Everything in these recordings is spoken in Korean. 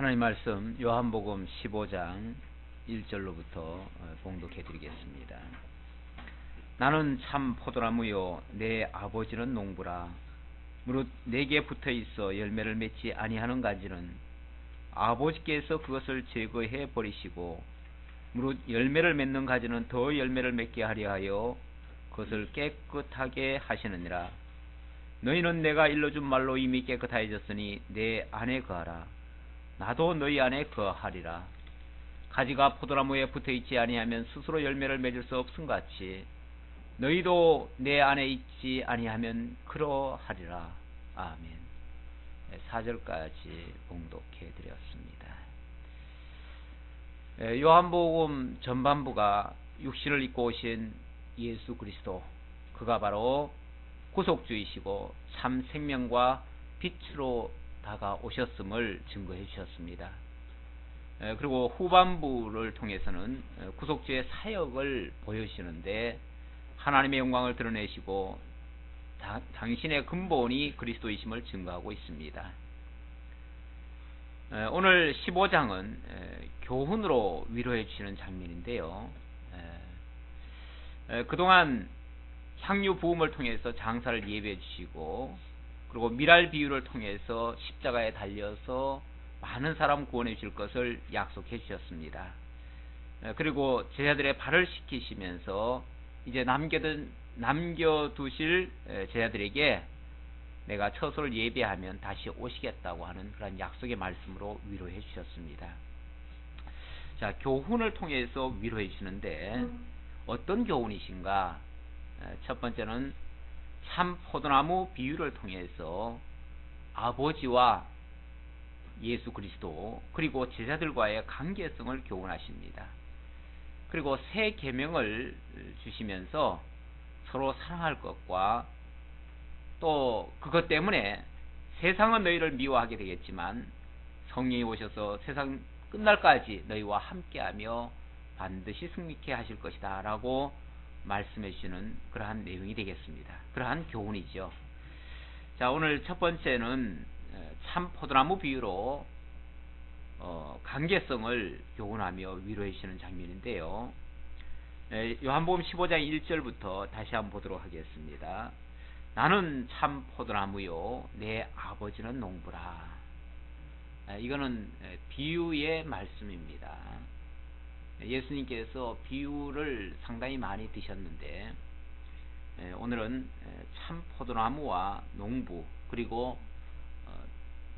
하나님 말씀 요한복음 15장 1절로부터 봉독해 드리겠습니다. 나는 참 포도나무요 내 아버지는 농부라. 무릇 내게 붙어 있어 열매를 맺지 아니하는 가지는 아버지께서 그것을 제거해 버리시고, 무릇 열매를 맺는 가지는 더 열매를 맺게 하려 하여 그것을 깨끗하게 하시느니라. 너희는 내가 일러준 말로 이미 깨끗하여졌으니 내 안에 거하라. 나도 너희 안에 거하리라. 가지가 포도나무에 붙어있지 아니하면 스스로 열매를 맺을 수 없음같이 너희도 내 안에 있지 아니하면 그러하리라. 아멘. 4절까지 봉독해 드렸습니다. 요한복음 전반부가 육신을 입고 오신 예수 그리스도, 그가 바로 구속주이시고 참 생명과 빛으로 다가오셨음을 증거해 주셨습니다. 그리고 후반부를 통해서는 구속주의 사역을 보여주시는데 하나님의 영광을 드러내시고 당신의 근본이 그리스도이심을 증거하고 있습니다. 오늘 15장은 교훈으로 위로해 주시는 장면인데요. 그동안 향유 부음을 통해서 장사를 예배해 주시고, 그리고 미랄 비유를 통해서 십자가에 달려서 많은 사람 구원해 주실 것을 약속해 주셨습니다. 그리고 제자들의 발을 씻기시면서 이제 남겨두실 제자들에게 내가 처소를 예배하면 다시 오시겠다고 하는 그런 약속의 말씀으로 위로해 주셨습니다. 자, 교훈을 통해서 위로해 주시는데 어떤 교훈이신가? 첫 번째는 참 포도나무 비유를 통해서 아버지와 예수 그리스도 그리고 제자들과의 관계성을 교훈하십니다. 그리고 새 계명을 주시면서 서로 사랑할 것과, 또 그것 때문에 세상은 너희를 미워하게 되겠지만 성령이 오셔서 세상 끝날까지 너희와 함께하며 반드시 승리케 하실 것이다 라고 말씀해 주시는 그러한 내용이 되겠습니다. 그러한 교훈이죠. 자, 오늘 첫 번째는 참 포도나무 비유로 관계성을 교훈하며 위로해 주시는 장면인데요. 요한복음 15장 1절부터 다시 한번 보도록 하겠습니다. 나는 참 포도나무요 내 아버지는 농부라. 이거는 비유의 말씀입니다. 예수님께서 비유를 상당히 많이 드셨는데 오늘은 참 포도나무와 농부, 그리고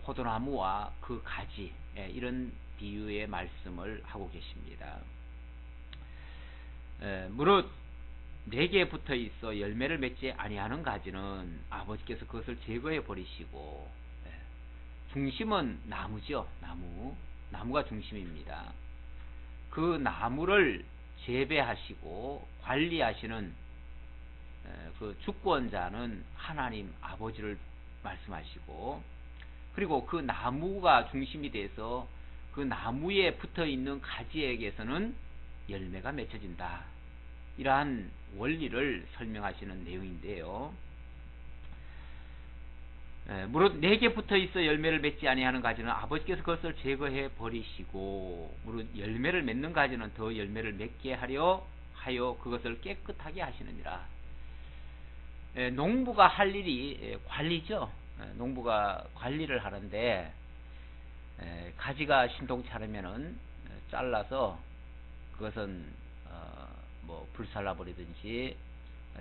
포도나무와 그 가지, 이런 비유의 말씀을 하고 계십니다. 무릇 내게 붙어 있어 열매를 맺지 아니하는 가지는 아버지께서 그것을 제거해 버리시고, 중심은 나무죠. 나무가 중심입니다. 그 나무를 재배하시고 관리하시는 그 주권자는 하나님 아버지를 말씀하시고, 그리고 그 나무가 중심이 돼서 그 나무에 붙어 있는 가지에게서는 열매가 맺혀진다. 이러한 원리를 설명하시는 내용인데요. 무릇 내게 붙어 있어 열매를 맺지 아니하는 가지는 아버지께서 그것을 제거해 버리시고, 무릇 열매를 맺는 가지는 더 열매를 맺게 하려 하여 그것을 깨끗하게 하시느니라. 농부가 할 일이 관리죠. 농부가 관리를 하는데 가지가 신통치 않으면은 잘라서 그것은 뭐 불살라 버리든지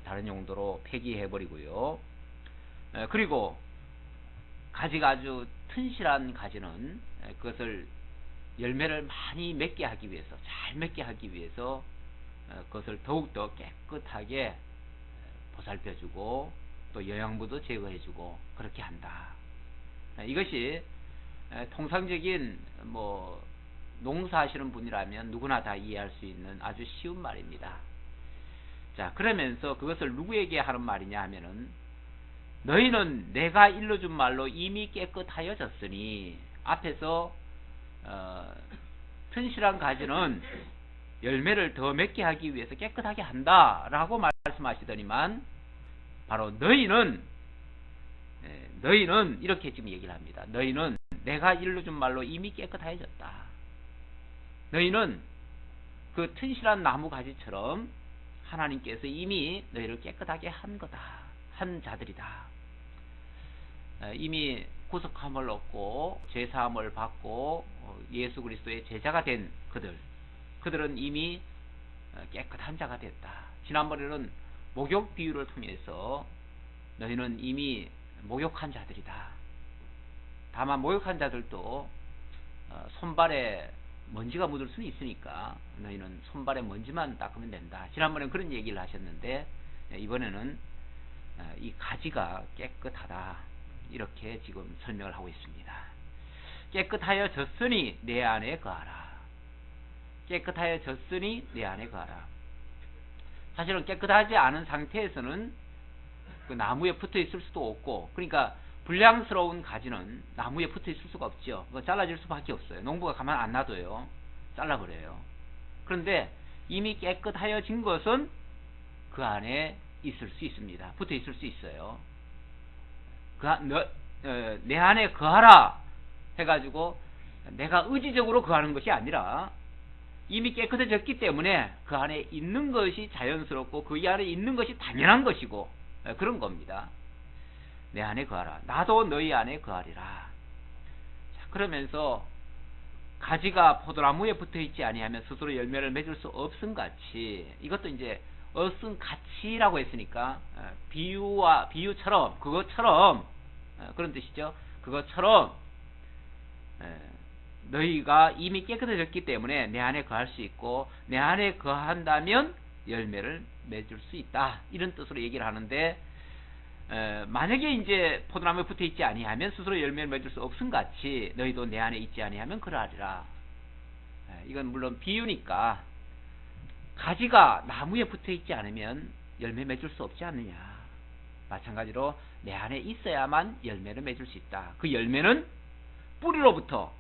다른 용도로 폐기해 버리고요. 그리고 가지가 아주 튼실한 가지는 그것을 열매를 많이 맺게 하기 위해서, 잘 맺게 하기 위해서 그것을 더욱더 깨끗하게 보살펴주고 또 영양분도 제거해주고 그렇게 한다. 이것이 통상적인 뭐 농사하시는 분이라면 누구나 다 이해할 수 있는 아주 쉬운 말입니다. 자, 그러면서 그것을 누구에게 하는 말이냐 하면은 너희는 내가 일러준 말로 이미 깨끗하여졌으니, 앞에서 튼실한 가지는 열매를 더 맺게 하기 위해서 깨끗하게 한다 라고 말씀하시더니만, 바로 너희는 이렇게 지금 얘기를 합니다. 너희는 내가 일러준 말로 이미 깨끗하여졌다. 너희는 그 튼실한 나무 가지처럼 하나님께서 이미 너희를 깨끗하게 한 거다. 한 자들이다. 이미 구속함을 얻고 죄사함을 받고 예수 그리스도의 제자가 된 그들은 이미 깨끗한 자가 됐다. 지난번에는 목욕 비유를 통해서 너희는 이미 목욕한 자들이다. 다만 목욕한 자들도 손발에 먼지가 묻을 수는 있으니까 너희는 손발에 먼지만 닦으면 된다. 지난번에 그런 얘기를 하셨는데 이번에는 이 가지가 깨끗하다. 이렇게 지금 설명을 하고 있습니다. 깨끗하여졌으니 내 안에 거하라. 깨끗하여졌으니 내 안에 거하라. 사실은 깨끗하지 않은 상태에서는 그 나무에 붙어 있을 수도 없고, 그러니까 불량스러운 가지는 나무에 붙어 있을 수가 없죠. 그거 잘라질 수밖에 없어요. 농부가 가만 안 놔둬요. 잘라버려요. 그런데 이미 깨끗하여진 것은 그 안에 있을 수 있습니다. 붙어 있을 수 있어요. 내 안에 거하라 해가지고 내가 의지적으로 거하는 것이 아니라 이미 깨끗해졌기 때문에 그 안에 있는 것이 자연스럽고 그 안에 있는 것이 당연한 것이고 그런 겁니다. 내 안에 거하라. 나도 너희 안에 거하리라. 자, 그러면서 가지가 포도나무에 붙어있지 아니하면 스스로 열매를 맺을 수 없음같이, 이것도 이제 없음같이라고 했으니까 비유처럼 그것처럼 그런 뜻이죠. 그것처럼 너희가 이미 깨끗해졌기 때문에 내 안에 거할 수 있고 내 안에 거한다면 열매를 맺을 수 있다. 이런 뜻으로 얘기를 하는데, 만약에 이제 포도나무에 붙어 있지 아니하면 스스로 열매를 맺을 수 없음같이 너희도 내 안에 있지 아니하면 그러하리라. 이건 물론 비유니까 가지가 나무에 붙어 있지 않으면 열매 맺을 수 없지 않느냐. 마찬가지로 내 안에 있어야만 열매를 맺을 수 있다. 그 열매는 뿌리로부터,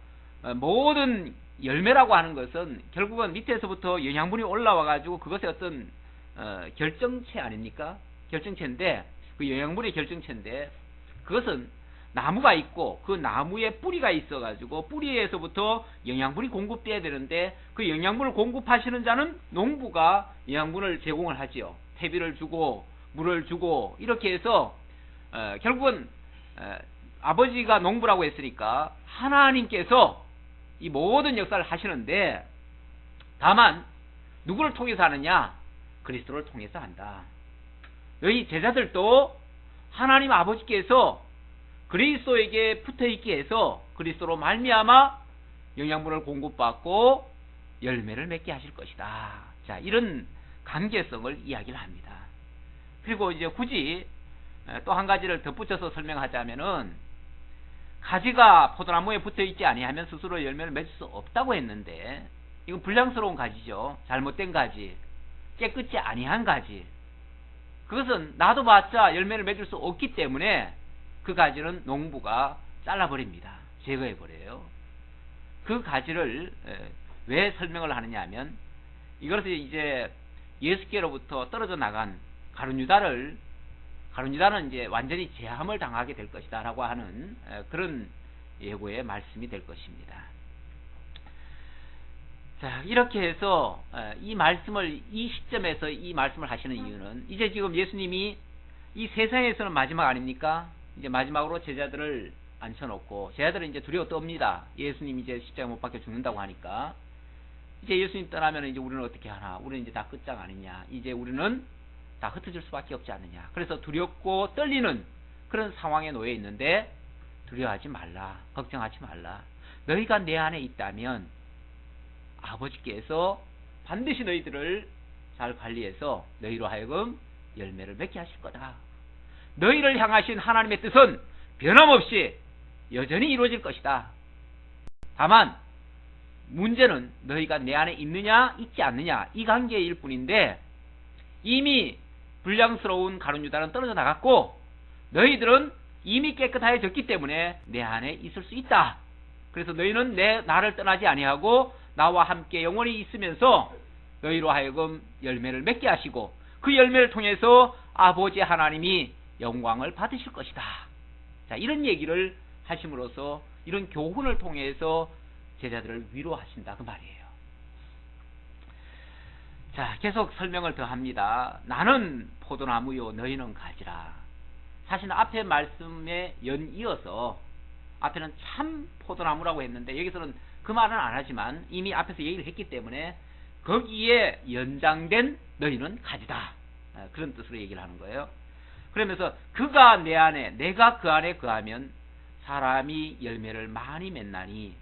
모든 열매라고 하는 것은 결국은 밑에서부터 영양분이 올라와 가지고 그것의 어떤 결정체 아닙니까? 결정체인데, 그 영양분의 결정체인데, 그것은 나무가 있고 그 나무에 뿌리가 있어 가지고 뿌리에서부터 영양분이 공급돼야 되는데, 그 영양분을 공급하시는 자는 농부가 영양분을 제공을 하지요. 퇴비를 주고 물을 주고 이렇게 해서 결국은 아버지가 농부라고 했으니까 하나님께서 이 모든 역사를 하시는데, 다만 누구를 통해서 하느냐? 그리스도를 통해서 한다. 너희 제자들도 하나님 아버지께서 그리스도에게 붙어있게 해서 그리스도로 말미암아 영양분을 공급받고 열매를 맺게 하실 것이다. 자, 이런 관계성을 이야기를 합니다. 그리고 이제 굳이 또 한 가지를 덧붙여서 설명하자면은, 가지가 포도나무에 붙어있지 아니하면 스스로 열매를 맺을 수 없다고 했는데, 이건 불량스러운 가지죠. 잘못된 가지, 깨끗이 아니한 가지. 그것은 놔둬봤자 열매를 맺을 수 없기 때문에 그 가지는 농부가 잘라버립니다. 제거해버려요. 그 가지를 왜 설명을 하느냐 하면, 이것을 이제 예수께로부터 떨어져 나간 가룟유다는 이제 완전히 제함을 당하게 될 것이다 라고 하는 그런 예고의 말씀이 될 것입니다. 자, 이렇게 해서 이 시점에서 이 말씀을 하시는 이유는, 이제 지금 예수님이 이 세상에서는 마지막 아닙니까? 이제 마지막으로 제자들을 앉혀놓고, 제자들은 이제 두려워 떱니다. 예수님이 이제 십자가 못 박혀 죽는다고 하니까. 이제 예수님 떠나면 이제 우리는 어떻게 하나? 우리는 이제 다 끝장 아니냐? 이제 우리는 다 흩어질 수밖에 없지 않느냐? 그래서 두렵고 떨리는 그런 상황에 놓여 있는데, 두려워하지 말라. 걱정하지 말라. 너희가 내 안에 있다면 아버지께서 반드시 너희들을 잘 관리해서 너희로 하여금 열매를 맺게 하실 거다. 너희를 향하신 하나님의 뜻은 변함없이 여전히 이루어질 것이다. 다만 문제는 너희가 내 안에 있느냐 있지 않느냐 이 관계일 뿐인데, 이미 불량스러운 가룟유다는 떨어져 나갔고 너희들은 이미 깨끗하여졌기 때문에 내 안에 있을 수 있다. 그래서 너희는 나를 떠나지 아니하고 나와 함께 영원히 있으면서 너희로 하여금 열매를 맺게 하시고 그 열매를 통해서 아버지 하나님이 영광을 받으실 것이다. 자, 이런 얘기를 하심으로써 이런 교훈을 통해서 제자들을 위로하신다 그 말이에요. 자, 계속 설명을 더 합니다. 나는 포도나무요 너희는 가지라. 사실 앞에 말씀에 연이어서 앞에는 참 포도나무라고 했는데 여기서는 그 말은 안 하지만 이미 앞에서 얘기를 했기 때문에 거기에 연장된 너희는 가지다. 그런 뜻으로 얘기를 하는 거예요. 그러면서 그가 내 안에 내가 그 안에 거하면 사람이 열매를 많이 맺나니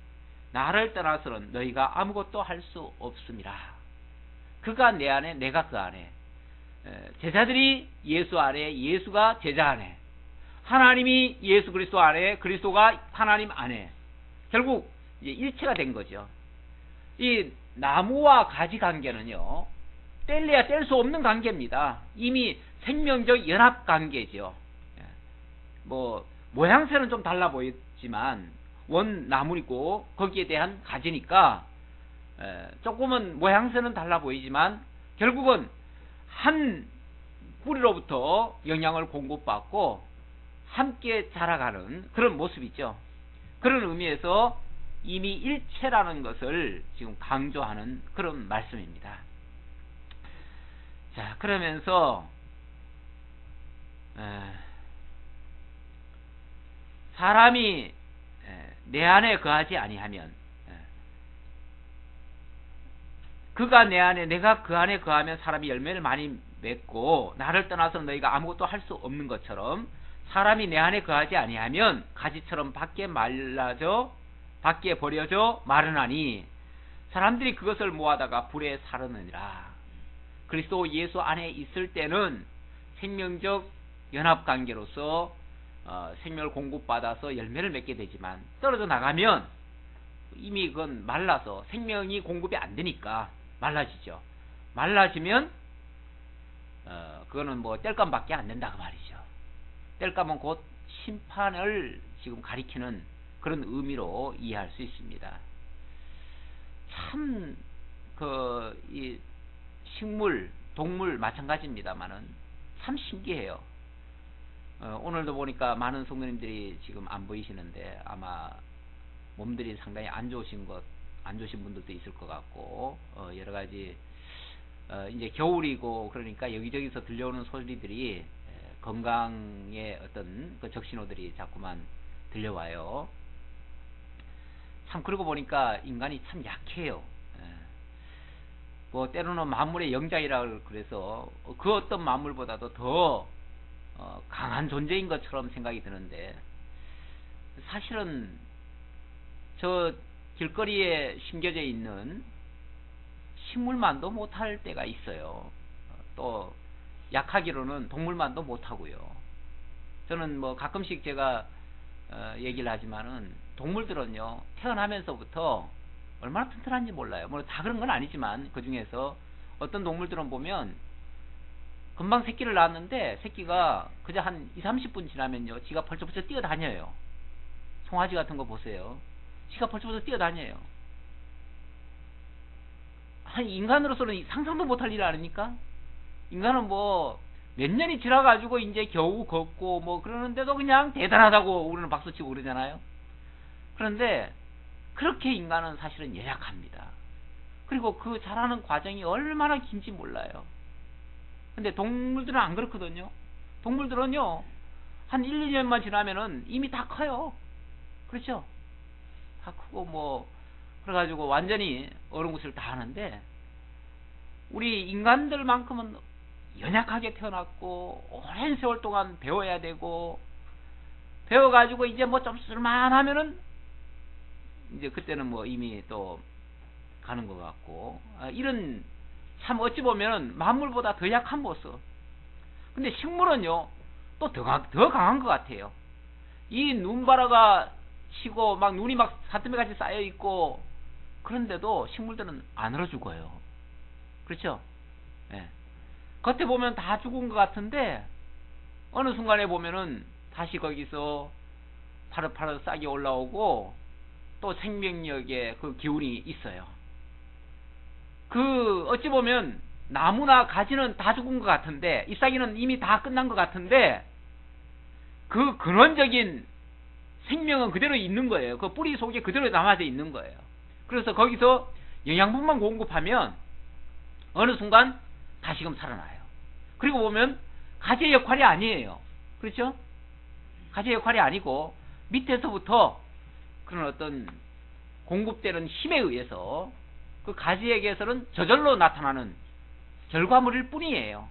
나를 떠나서는 너희가 아무것도 할 수 없음이라. 그가 내 안에 내가 그 안에, 제자들이 예수 안에, 예수가 제자 안에, 하나님이 예수 그리스도 안에, 그리스도가 하나님 안에, 결국 이제 일체가 된 거죠. 이 나무와 가지 관계는요, 뗄래야 뗄 수 없는 관계입니다. 이미 생명적 연합 관계죠. 뭐 모양새는 좀 달라 보이지만 원 나무이고 거기에 대한 가지니까 조금은 모양새는 달라 보이지만 결국은 한 뿌리로부터 영양을 공급받고 함께 자라가는 그런 모습이죠. 그런 의미에서 이미 일체라는 것을 지금 강조하는 그런 말씀입니다. 자, 그러면서 사람이 내 안에 거하지 아니하면, 그가 내 안에 내가 그 안에 거하면 사람이 열매를 많이 맺고 나를 떠나서 너희가 아무것도 할 수 없는 것처럼 사람이 내 안에 거하지 아니하면 가지처럼 밖에 버려져 마르나니 사람들이 그것을 모아다가 불에 사르느니라. 그리스도 예수 안에 있을 때는 생명적 연합관계로서 생명을 공급받아서 열매를 맺게 되지만 떨어져 나가면 이미 그건 말라서 생명이 공급이 안 되니까 말라지죠. 말라지면 그거는 뭐 땔감밖에 안 된다 그 말이죠. 땔감은 곧 심판을 지금 가리키는 그런 의미로 이해할 수 있습니다. 참 이 식물, 동물 마찬가지입니다만은 참 신기해요. 오늘도 보니까 많은 성도님들이 지금 안 보이시는데 아마 몸들이 상당히 안 좋으신 분들도 있을 것 같고, 여러 가지 이제 겨울이고 그러니까 여기저기서 들려오는 소리들이 건강의 어떤 그 적신호들이 자꾸만 들려와요. 참 그러고 보니까 인간이 참 약해요. 뭐 때로는 만물의 영장이라 그래서 그 어떤 만물보다도 더 강한 존재인 것처럼 생각이 드는데 사실은 저 길거리에 심겨져 있는 식물만도 못할 때가 있어요. 또 약하기로는 동물만도 못하고요. 저는 뭐 가끔씩 제가 얘기를 하지만은 동물들은요 태어나면서부터 얼마나 튼튼한지 몰라요. 뭐 다 그런 건 아니지만 그 중에서 어떤 동물들은 보면 금방 새끼를 낳았는데 새끼가 그저 한 20-30분 지나면요 지가 벌쩍벌쩍 뛰어다녀요. 송아지 같은 거 보세요. 지가 벌쩍벌쩍 뛰어다녀요. 한 인간으로서는 상상도 못할 일 아닙니까? 인간은 뭐 몇 년이 지나가지고 이제 겨우 걷고 뭐 그러는데도 그냥 대단하다고 우리는 박수치고 그러잖아요. 그런데 그렇게 인간은 사실은 연약합니다. 그리고 그 자라는 과정이 얼마나 긴지 몰라요. 근데 동물들은 안 그렇거든요. 동물들은요 한 1-2년만 지나면은 이미 다 커요. 그렇죠? 다 크고 뭐 그래가지고 완전히 어른구슬 다 하는데 우리 인간들만큼은 연약하게 태어났고 오랜 세월 동안 배워야 되고 배워가지고 이제 뭐 좀 쓸만하면은 이제 그때는 뭐 이미 또 가는 것 같고 이런 참 어찌 보면 만물보다 더 약한 모습. 근데 식물은요 또 더 강한 것 같아요. 이 눈바라가 치고 막 눈이 막 사투미같이 쌓여 있고 그런데도 식물들은 안 얼어 죽어요. 그렇죠? 네. 겉에 보면 다 죽은 것 같은데 어느 순간에 보면은 다시 거기서 파릇파릇 싹이 올라오고 또 생명력의 그 기운이 있어요. 그 어찌 보면 나무나 가지는 다 죽은 것 같은데 잎사귀는 이미 다 끝난 것 같은데 그 근원적인 생명은 그대로 있는 거예요. 그 뿌리 속에 그대로 남아져 있는 거예요. 그래서 거기서 영양분만 공급하면 어느 순간 다시금 살아나요. 그리고 보면 가지의 역할이 아니에요. 그렇죠? 가지의 역할이 아니고 밑에서부터 그런 어떤 공급되는 힘에 의해서 그 가지에게서는 저절로 나타나는 결과물일 뿐이에요.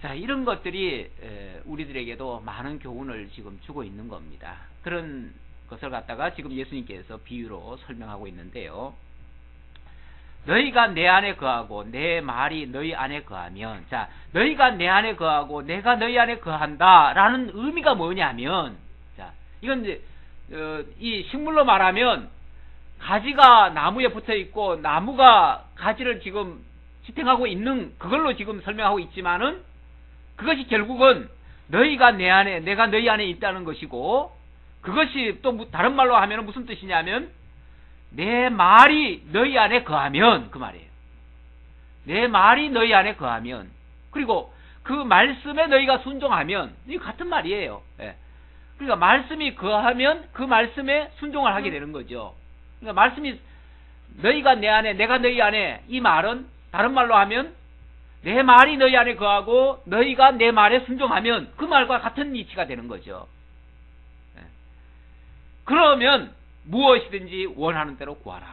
자, 이런 것들이 우리들에게도 많은 교훈을 지금 주고 있는 겁니다. 그런 것을 갖다가 지금 예수님께서 비유로 설명하고 있는데요. 너희가 내 안에 거하고 내 말이 너희 안에 거하면, 자, 너희가 내 안에 거하고 내가 너희 안에 거한다라는 의미가 뭐냐면, 자, 이건 이제 이 식물로 말하면 가지가 나무에 붙어 있고 나무가 가지를 지금 지탱하고 있는 그걸로 지금 설명하고 있지만은 그것이 결국은 너희가 내 안에 내가 너희 안에 있다는 것이고, 그것이 또 다른 말로 하면 무슨 뜻이냐면 내 말이 너희 안에 거하면, 그 말이에요. 내 말이 너희 안에 거하면, 그리고 그 말씀에 너희가 순종하면, 이 같은 말이에요. 예. 그러니까 말씀이 거하면 그 말씀에 순종을 하게 되는 거죠. 그러니까 말씀이 너희가 내 안에 내가 너희 안에, 이 말은 다른 말로 하면 내 말이 너희 안에 거하고 너희가 내 말에 순종하면 그 말과 같은 이치가 되는 거죠. 예. 그러면 무엇이든지 원하는 대로 구하라.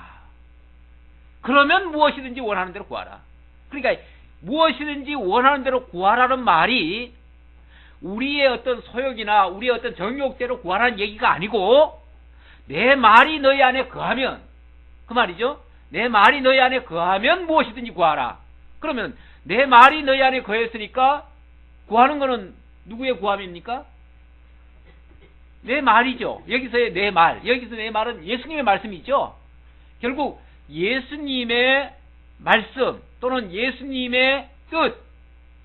그러면 무엇이든지 원하는 대로 구하라. 그러니까 무엇이든지 원하는 대로 구하라는 말이 우리의 어떤 소욕이나 우리의 어떤 정욕대로 구하라는 얘기가 아니고, 내 말이 너희 안에 거하면, 그 말이죠. 내 말이 너희 안에 거하면 무엇이든지 구하라. 그러면 내 말이 너희 안에 거했으니까 구하는 거는 누구의 구함입니까? 내 말이죠. 여기서의 내 말, 여기서 내 말은 예수님의 말씀이죠. 결국 예수님의 말씀 또는 예수님의 뜻,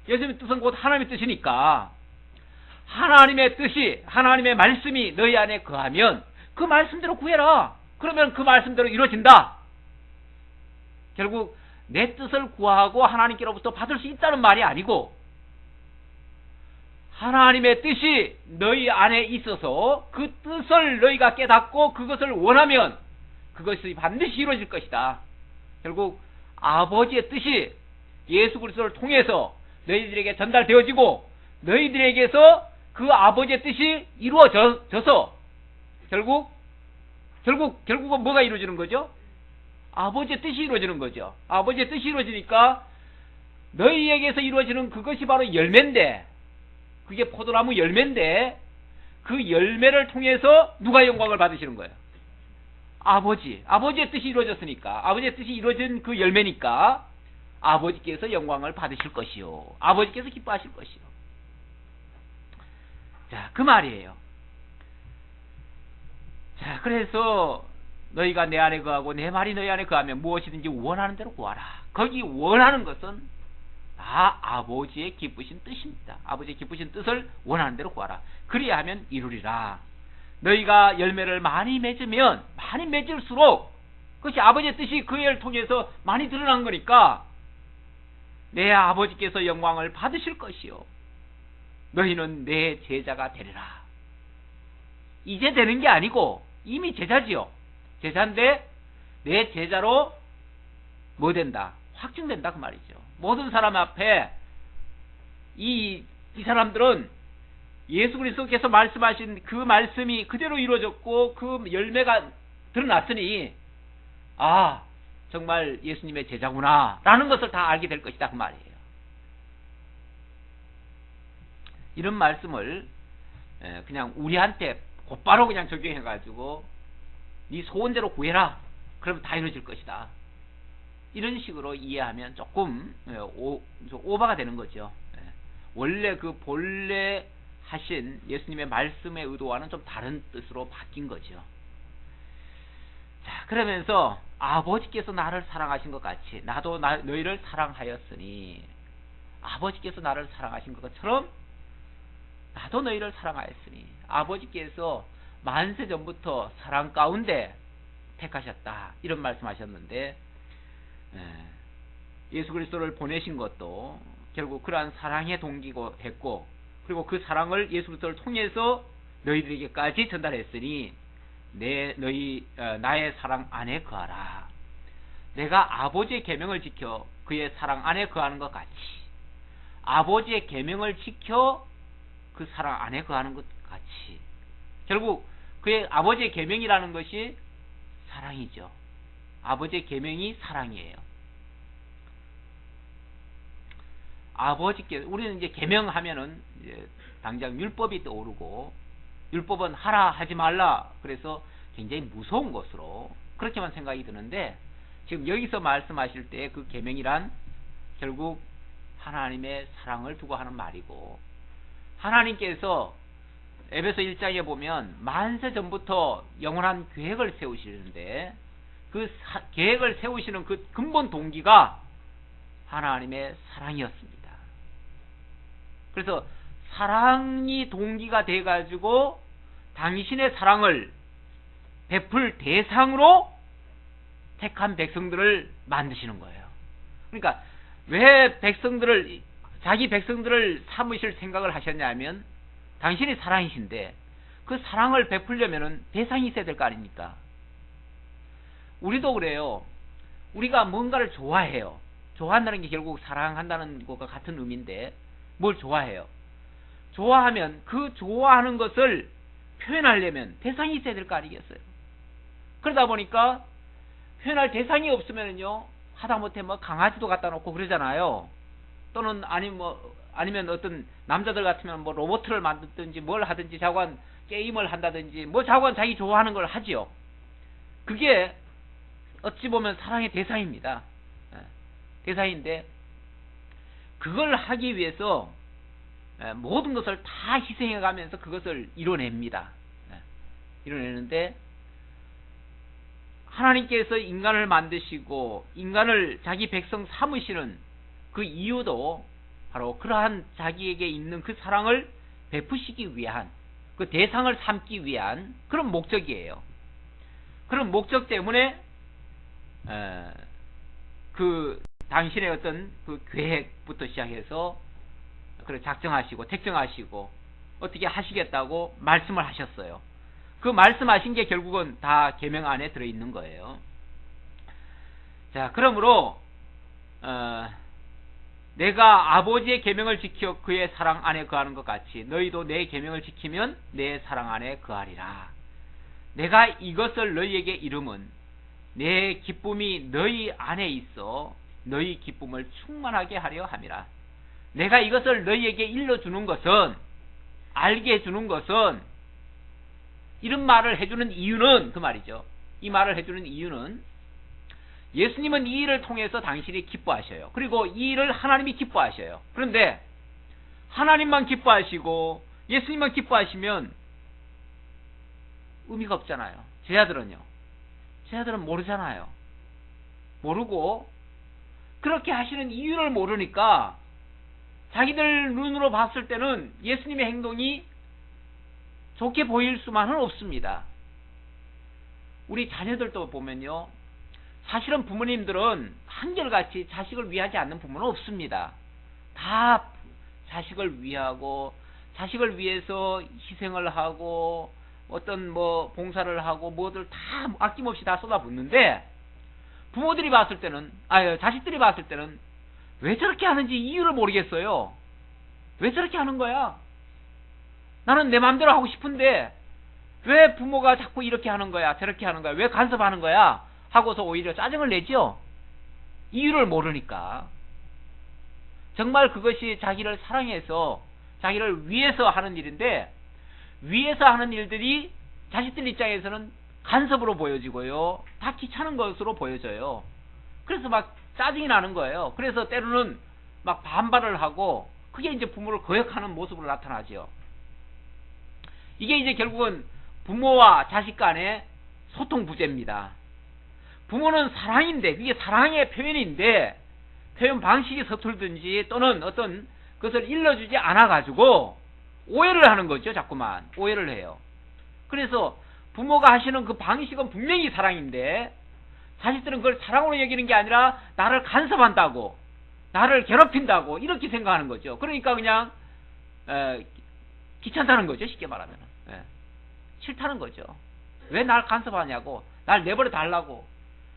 예수님의 뜻은 곧 하나님의 뜻이니까 하나님의 뜻이, 하나님의 말씀이 너희 안에 거하면 그 말씀대로 구해라. 그러면 그 말씀대로 이루어진다. 결국 내 뜻을 구하고 하나님께로부터 받을 수 있다는 말이 아니고, 하나님의 뜻이 너희 안에 있어서 그 뜻을 너희가 깨닫고 그것을 원하면 그것이 반드시 이루어질 것이다. 결국 아버지의 뜻이 예수 그리스도를 통해서 너희들에게 전달되어지고, 너희들에게서 그 아버지의 뜻이 이루어져서 결국은 뭐가 이루어지는 거죠? 아버지의 뜻이 이루어지는 거죠. 아버지의 뜻이 이루어지니까 너희에게서 이루어지는 그것이 바로 열매인데, 그게 포도나무 열매인데, 그 열매를 통해서 누가 영광을 받으시는 거예요? 아버지의 뜻이 이루어졌으니까, 아버지의 뜻이 이루어진 그 열매니까 아버지께서 영광을 받으실 것이요, 아버지께서 기뻐하실 것이요. 자, 그 말이에요. 자, 그래서 너희가 내 안에 거하고 내 말이 너희 안에 거하면 무엇이든지 원하는 대로 구하라. 거기 원하는 것은 다 아버지의 기쁘신 뜻입니다. 아버지의 기쁘신 뜻을 원하는 대로 구하라. 그리야 하면 이루리라. 너희가 열매를 많이 맺으면 많이 맺을수록 그것이 아버지의 뜻이 그 애를 통해서 많이 드러난 거니까 내 아버지께서 영광을 받으실 것이요, 너희는 내 제자가 되리라. 이제 되는 게 아니고 이미 제자지요. 제자인데 내 제자로 뭐 된다? 확증된다, 그 말이죠. 모든 사람 앞에 이 사람들은 예수 그리스도께서 말씀하신 그 말씀이 그대로 이루어졌고 그 열매가 드러났으니, 아, 정말 예수님의 제자구나 라는 것을 다 알게 될 것이다, 그 말이에요. 이런 말씀을 그냥 우리한테 곧바로 그냥 적용해가지고 네 소원대로 구해라, 그러면 다 이루어질 것이다, 이런 식으로 이해하면 조금 오바가 되는 거죠. 원래 그 본래 하신 예수님의 말씀의 의도와는 좀 다른 뜻으로 바뀐 거죠. 자, 그러면서 아버지께서 나를 사랑하신 것 같이 나도 너희를 사랑하였으니, 아버지께서 나를 사랑하신 것처럼 나도 너희를 사랑하였으니, 아버지께서 만세 전부터 사랑 가운데 택하셨다, 이런 말씀하셨는데, 예수 그리스도를 보내신 것도 결국 그러한 사랑의 동기고 했고, 그리고 그 사랑을 예수 그리스도를 통해서 너희들에게까지 전달했으니 나의 사랑 안에 거하라. 내가 아버지의 계명을 지켜 그의 사랑 안에 거하는 것 같이, 아버지의 계명을 지켜 그 사랑 안에 거하는 것 같이, 결국 그의 아버지의 계명이라는 것이 사랑이죠. 아버지의 계명이 사랑이에요. 아버지께, 우리는 이제 계명하면은 이제 당장 율법이 떠오르고, 율법은 하라 하지 말라, 그래서 굉장히 무서운 것으로 그렇게만 생각이 드는데, 지금 여기서 말씀하실 때 그 계명이란 결국 하나님의 사랑을 두고 하는 말이고, 하나님께서 에베소 1장에 보면 만세 전부터 영원한 계획을 세우시는데, 그 계획을 세우시는 그 근본 동기가 하나님의 사랑이었습니다. 그래서 사랑이 동기가 돼가지고 당신의 사랑을 베풀 대상으로 택한 백성들을 만드시는 거예요. 그러니까 왜 자기 백성들을 삼으실 생각을 하셨냐면, 당신이 사랑이신데 그 사랑을 베풀려면은 대상이 있어야 될 거 아닙니까? 우리도 그래요. 우리가 뭔가를 좋아해요. 좋아한다는 게 결국 사랑한다는 것과 같은 의미인데, 뭘 좋아해요? 좋아하면 그 좋아하는 것을 표현하려면 대상이 있어야 될 거 아니겠어요? 그러다 보니까 표현할 대상이 없으면요, 하다못해 뭐 강아지도 갖다 놓고 그러잖아요. 또는 아니면 어떤 남자들 같으면 뭐 로봇을 만들든지 뭘 하든지 자관 게임을 한다든지 뭐 자관 자기 좋아하는 걸 하지요. 그게 어찌 보면 사랑의 대상입니다. 대상인데, 그걸 하기 위해서 모든 것을 다 희생해 가면서 그것을 이뤄냅니다. 이뤄내는데, 하나님께서 인간을 만드시고 인간을 자기 백성 삼으시는 그 이유도 바로 그러한 자기에게 있는 그 사랑을 베푸시기 위한, 그 대상을 삼기 위한 그런 목적이에요. 그런 목적 때문에 그 당신의 어떤 그 계획부터 시작해서 그걸 작정하시고 택정하시고 어떻게 하시겠다고 말씀을 하셨어요. 그 말씀하신 게 결국은 다 계명 안에 들어있는 거예요. 자, 그러므로 내가 아버지의 계명을 지켜 그의 사랑 안에 거하는 것 같이 너희도 내 계명을 지키면 내 사랑 안에 거하리라. 내가 이것을 너희에게 이름은 내 기쁨이 너희 안에 있어 너희 기쁨을 충만하게 하려 함이라. 내가 이것을 너희에게 일러주는 것은, 알게 해주는 것은, 이런 말을 해주는 이유는, 그 말이죠. 이 말을 해주는 이유는 예수님은 이 일을 통해서 당신이 기뻐하셔요. 그리고 이 일을 하나님이 기뻐하셔요. 그런데 하나님만 기뻐하시고 예수님만 기뻐하시면 의미가 없잖아요. 제자들은 모르잖아요. 모르고 그렇게 하시는 이유를 모르니까 자기들 눈으로 봤을 때는 예수님의 행동이 좋게 보일 수만은 없습니다. 우리 자녀들도 보면요, 사실은 부모님들은 한결같이 자식을 위하지 않는 부모는 없습니다. 다 자식을 위하고 자식을 위해서 희생을 하고 어떤 뭐 봉사를 하고 뭐들 다 아낌없이 다 쏟아붓는데, 부모들이 봤을 때는, 자식들이 봤을 때는 왜 저렇게 하는지 이유를 모르겠어요. 왜 저렇게 하는 거야? 나는 내 마음대로 하고 싶은데 왜 부모가 자꾸 이렇게 하는 거야, 저렇게 하는 거야, 왜 간섭하는 거야 하고서 오히려 짜증을 내죠. 이유를 모르니까. 정말 그것이 자기를 사랑해서 자기를 위해서 하는 일인데, 위해서 하는 일들이 자식들 입장에서는 간섭으로 보여지고요, 다 귀찮은 것으로 보여져요. 그래서 막 짜증이 나는 거예요. 그래서 때로는 막 반발을 하고, 그게 이제 부모를 거역하는 모습으로 나타나죠. 이게 이제 결국은 부모와 자식 간의 소통 부재입니다. 부모는 사랑인데, 그게 사랑의 표현인데 표현 방식이 서툴든지 또는 어떤 것을 일러주지 않아가지고 오해를 하는 거죠. 자꾸만 오해를 해요. 그래서 부모가 하시는 그 방식은 분명히 사랑인데 자식들은 그걸 사랑으로 여기는 게 아니라 나를 간섭한다고, 나를 괴롭힌다고 이렇게 생각하는 거죠. 그러니까 그냥 귀찮다는 거죠. 쉽게 말하면. 싫다는 거죠. 왜 날 간섭하냐고, 날 내버려 달라고.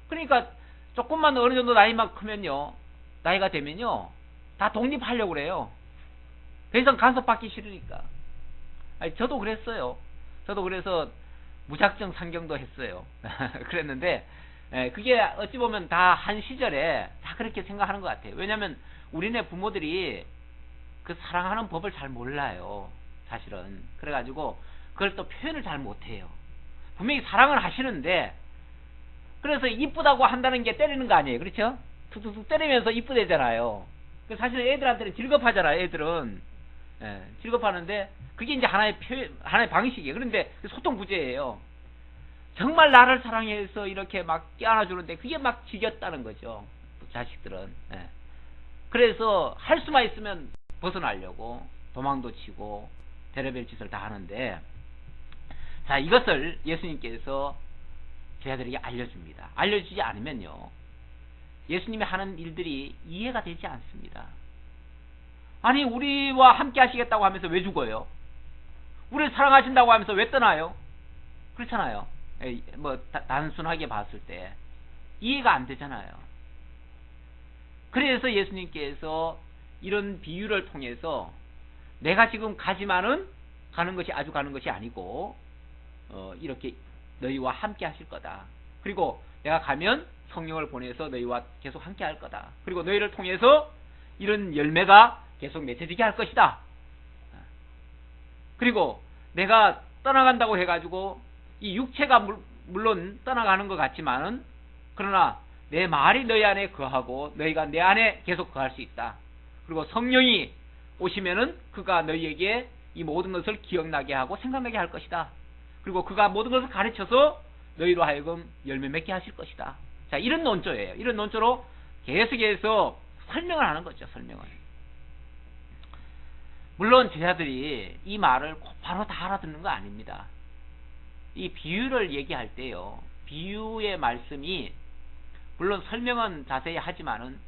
그러니까 조금만 어느 정도 나이만 크면요, 나이가 되면요, 다 독립하려고 그래요. 더 이상 간섭받기 싫으니까. 아니, 저도 그랬어요. 저도 그래서 무작정 상경도 했어요. 그랬는데, 그게 어찌 보면 다 한 시절에 다 그렇게 생각하는 것 같아요. 왜냐면 우리네 부모들이 그 사랑하는 법을 잘 몰라요. 사실은. 그래가지고 그걸 또 표현을 잘 못해요. 분명히 사랑을 하시는데, 그래서 이쁘다고 한다는 게 때리는 거 아니에요. 그렇죠? 툭툭툭 때리면서 이쁘대잖아요. 사실 애들한테는 즐겁하잖아요. 애들은. 즐겁하는데 그게 이제 하나의 표현, 하나의 방식이에요. 그런데 소통 부재예요. 정말 나를 사랑해서 이렇게 막 껴안아주는데 그게 막 지겹다는 거죠. 자식들은. 그래서 할 수만 있으면 벗어나려고 도망도 치고 별의별 짓을 다 하는데, 자, 이것을 예수님께서 제자들에게 알려줍니다. 알려주지 않으면요, 예수님이 하는 일들이 이해가 되지 않습니다. 아니, 우리와 함께 하시겠다고 하면서 왜 죽어요? 우리를 사랑하신다고 하면서 왜 떠나요? 그렇잖아요. 단순하게 봤을 때 이해가 안 되잖아요. 그래서 예수님께서 이런 비유를 통해서 내가 지금 가지만은 가는 것이 아주 가는 것이 아니고, 이렇게 너희와 함께 하실 거다. 그리고 내가 가면 성령을 보내서 너희와 계속 함께 할 거다. 그리고 너희를 통해서 이런 열매가 계속 맺혀지게 할 것이다. 그리고 내가 떠나간다고 해가지고 이 육체가 물론 떠나가는 것 같지만은, 그러나 내 말이 너희 안에 거하고 너희가 내 안에 계속 거할 수 있다. 그리고 성령이 오시면은 그가 너희에게 이 모든 것을 기억나게 하고 생각나게 할 것이다. 그리고 그가 모든 것을 가르쳐서 너희로 하여금 열매 맺게 하실 것이다. 자, 이런 논조예요. 이런 논조로 계속해서 설명을 하는 거죠. 설명을. 물론 제자들이 이 말을 바로 다 알아듣는 거 아닙니다. 이 비유를 얘기할 때요, 비유의 말씀이 물론 설명은 자세히 하지만은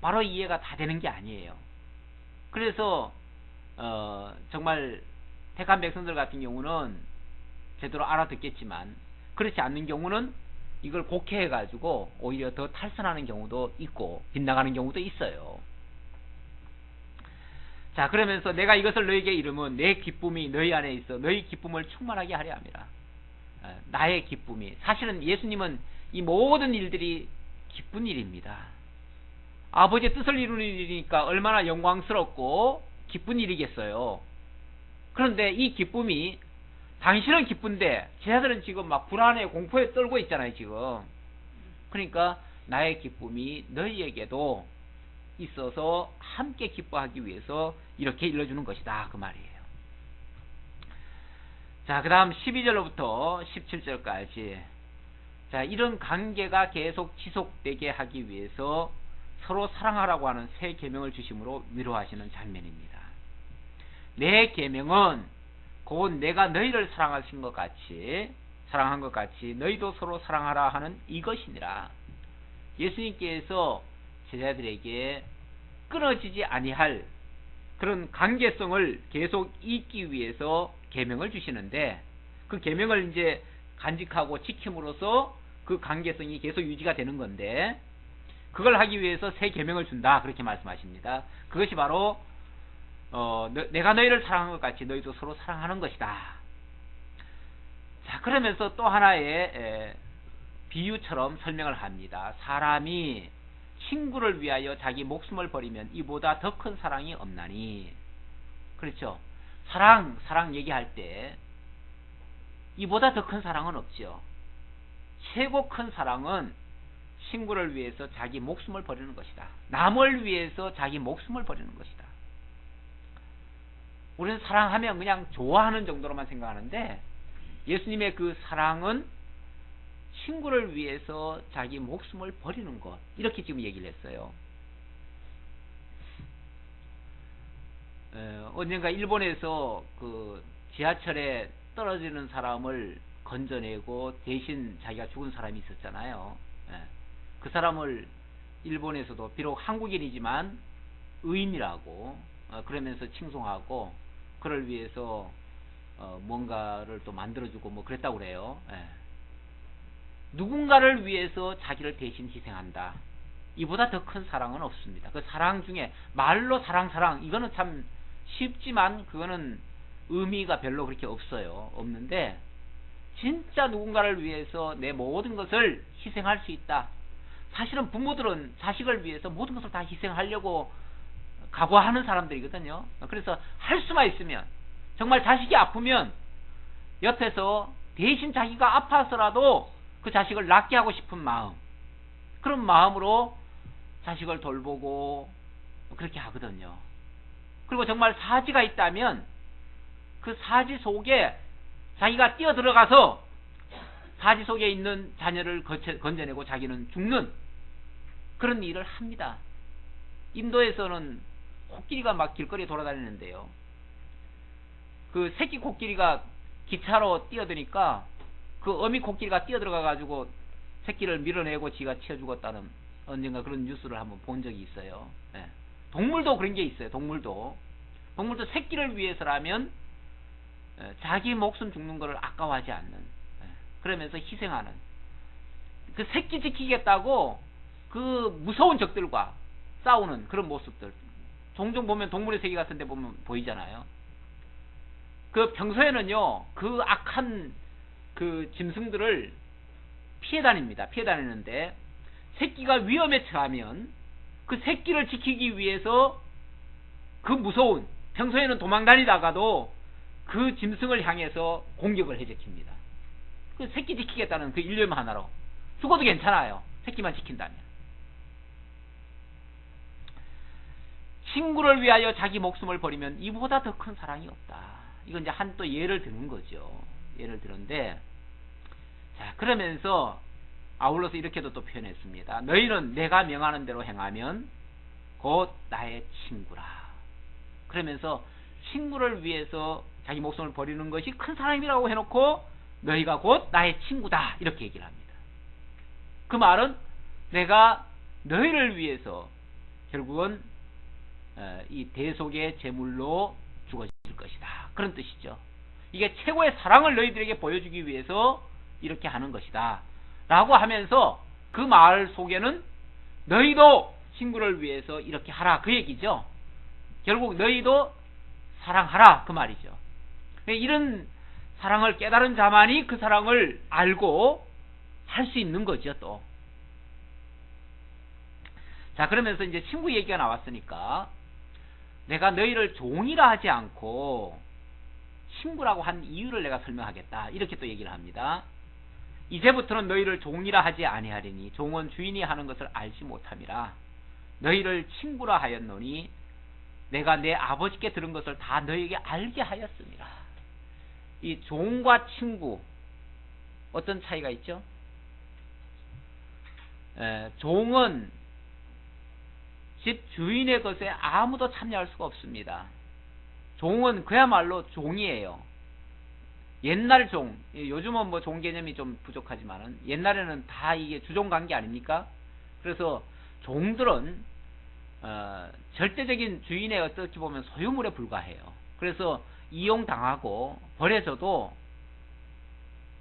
바로 이해가 다 되는 게 아니에요. 그래서 정말 택한 백성들 같은 경우는 제대로 알아듣겠지만, 그렇지 않는 경우는 이걸 곡해해가지고 오히려 더 탈선하는 경우도 있고 빗나가는 경우도 있어요. 자, 그러면서 내가 이것을 너희에게 이르면 내 기쁨이 너희 안에 있어 너희 기쁨을 충만하게 하려 함이라. 나의 기쁨이, 사실은 예수님은 이 모든 일들이 기쁜 일입니다. 아버지의 뜻을 이루는 일이니까 얼마나 영광스럽고 기쁜 일이겠어요. 그런데 이 기쁨이, 당신은 기쁜데 제자들은 지금 막 불안해 공포에 떨고 있잖아요 지금. 그러니까 나의 기쁨이 너희에게도 있어서 함께 기뻐하기 위해서 이렇게 일러주는 것이다, 그 말이에요. 자, 그 다음 12절로부터 17절까지, 자, 이런 관계가 계속 지속되게 하기 위해서 서로 사랑하라고 하는 새 계명을 주심으로 위로하시는 장면입니다. 내 계명은 곧 내가 너희를 사랑한 것 같이 너희도 서로 사랑하라 하는 이것이니라. 예수님께서 제자들에게 끊어지지 아니할 그런 관계성을 계속 잇기 위해서 계명을 주시는데, 그 계명을 이제 간직하고 지킴으로써 그 관계성이 계속 유지가 되는 건데, 그걸 하기 위해서 새 계명을 준다, 그렇게 말씀하십니다. 그것이 바로 내가 너희를 사랑한 것 같이 너희도 서로 사랑하는 것이다. 자, 그러면서 또 하나의 비유처럼 설명을 합니다. 사람이 친구를 위하여 자기 목숨을 버리면 이보다 더 큰 사랑이 없나니. 그렇죠? 사랑 얘기할 때 이보다 더 큰 사랑은 없죠. 최고 큰 사랑은 친구를 위해서 자기 목숨을 버리는 것이다. 남을 위해서 자기 목숨을 버리는 것이다. 우리는 사랑하면 그냥 좋아하는 정도로만 생각하는데, 예수님의 그 사랑은 친구를 위해서 자기 목숨을 버리는 것, 이렇게 지금 얘기를 했어요. 언젠가 일본에서 그 지하철에 떨어지는 사람을 건져내고 대신 자기가 죽은 사람이 있었잖아요. 그 사람을 일본에서도 비록 한국인이지만 의인이라고 그러면서 칭송하고, 그를 위해서 뭔가를 또 만들어주고 뭐 그랬다고 그래요. 예. 누군가를 위해서 자기를 대신 희생한다. 이보다 더 큰 사랑은 없습니다. 그 사랑 중에 말로 사랑 이거는 참 쉽지만 그거는 의미가 별로 그렇게 없어요. 없는데 진짜 누군가를 위해서 내 모든 것을 희생할 수 있다. 사실은 부모들은 자식을 위해서 모든 것을 다 희생하려고 각오하는 사람들이거든요. 그래서 할 수만 있으면 정말 자식이 아프면 옆에서 대신 자기가 아파서라도 그 자식을 낫게 하고 싶은 마음, 그런 마음으로 자식을 돌보고 그렇게 하거든요. 그리고 정말 사지가 있다면 그 사지 속에 자기가 뛰어들어가서 사지 속에 있는 자녀를 건져내고 자기는 죽는 그런 일을 합니다. 인도에서는 코끼리가 막 길거리에 돌아다니는데요. 그 새끼 코끼리가 기차로 뛰어드니까 그 어미 코끼리가 뛰어들어가 가지고 새끼를 밀어내고 지가 치워 죽었다는 언젠가 그런 뉴스를 한번 본 적이 있어요. 예. 동물도 그런 게 있어요. 동물도 새끼를 위해서라면 자기 목숨 죽는 거를 아까워하지 않는, 그러면서 희생하는, 그 새끼 지키겠다고 그 무서운 적들과 싸우는 그런 모습들 종종 보면 동물의 세계 같은 데 보면 보이잖아요. 그 평소에는요 그 악한 그 짐승들을 피해 다닙니다. 피해 다니는데 새끼가 위험에 처하면 그 새끼를 지키기 위해서 그 무서운, 평소에는 도망 다니다가도 그 짐승을 향해서 공격을 해제킵니다. 그 새끼 지키겠다는 그 일념 하나로 죽어도 괜찮아요. 새끼만 지킨다면. 친구를 위하여 자기 목숨을 버리면 이보다 더 큰 사랑이 없다. 이건 이제 한 또 예를 드는 거죠. 예를 드는데, 자, 그러면서 아울러서 이렇게도 또 표현했습니다. 너희는 내가 명하는 대로 행하면 곧 나의 친구라. 그러면서 친구를 위해서 자기 목숨을 버리는 것이 큰 사랑이라고 해놓고 너희가 곧 나의 친구다 이렇게 얘기를 합니다. 그 말은 내가 너희를 위해서 결국은 이 대속의 제물로 죽어질 것이다. 그런 뜻이죠. 이게 최고의 사랑을 너희들에게 보여주기 위해서 이렇게 하는 것이다 라고 하면서 그 말 속에는 너희도 친구를 위해서 이렇게 하라 그 얘기죠. 결국 너희도 사랑하라 그 말이죠. 이런 사랑을 깨달은 자만이 그 사랑을 알고 할 수 있는 거죠. 또 자, 그러면서 이제 친구 얘기가 나왔으니까 내가 너희를 종이라 하지 않고 친구라고 한 이유를 내가 설명하겠다 이렇게 또 얘기를 합니다. 이제부터는 너희를 종이라 하지 아니하리니 종은 주인이 하는 것을 알지 못함이라. 너희를 친구라 하였노니 내가 내 아버지께 들은 것을 다 너희에게 알게 하였습니다. 이 종과 친구 어떤 차이가 있죠? 종은 집 주인의 것에 아무도 참여할 수가 없습니다. 종은 그야말로 종이에요. 옛날 종, 요즘은 뭐 종 개념이 좀 부족하지만은 옛날에는 다 이게 주종 관계 아닙니까? 그래서 종들은 절대적인 주인의 어떻게 보면 소유물에 불과해요. 그래서 이용당하고 버려져도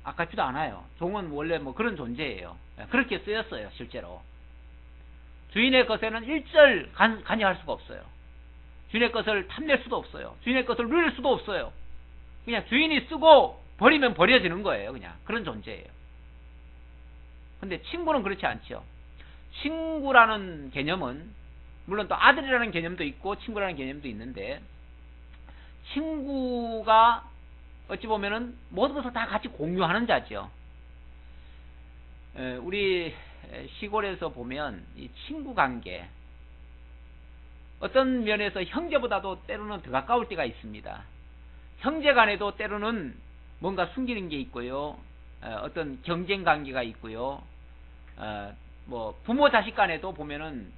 아깝지도 않아요. 종은 원래 뭐 그런 존재예요. 그렇게 쓰였어요, 실제로. 주인의 것에는 일절 관여할 수가 없어요. 주인의 것을 탐낼 수도 없어요. 주인의 것을 누릴 수도 없어요. 그냥 주인이 쓰고 버리면 버려지는 거예요. 그냥 그런 존재예요. 근데 친구는 그렇지 않죠. 친구라는 개념은 물론 또 아들이라는 개념도 있고 친구라는 개념도 있는데, 친구가 어찌 보면은 모든 것을 다 같이 공유하는 자죠. 우리 시골에서 보면 이 친구 관계, 어떤 면에서 형제보다도 때로는 더 가까울 때가 있습니다. 형제 간에도 때로는 뭔가 숨기는 게 있고요. 어떤 경쟁 관계가 있고요. 뭐 부모 자식 간에도 보면은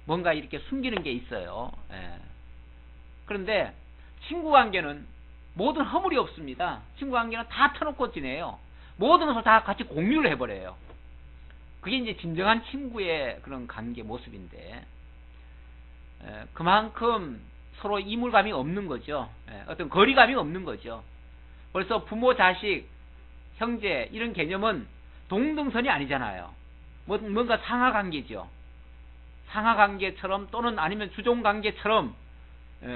뭔가 이렇게 숨기는 게 있어요. 그런데 친구 관계는 모든 허물이 없습니다. 친구 관계는 다 터놓고 지내요. 모든 것을 다 같이 공유를 해버려요. 그게 이제 진정한 친구의 그런 관계 모습인데, 그만큼 서로 이물감이 없는 거죠. 어떤 거리감이 없는 거죠. 벌써 부모, 자식, 형제 이런 개념은 동등선이 아니잖아요. 뭔가 상하관계죠. 상하관계처럼 또는 아니면 주종관계처럼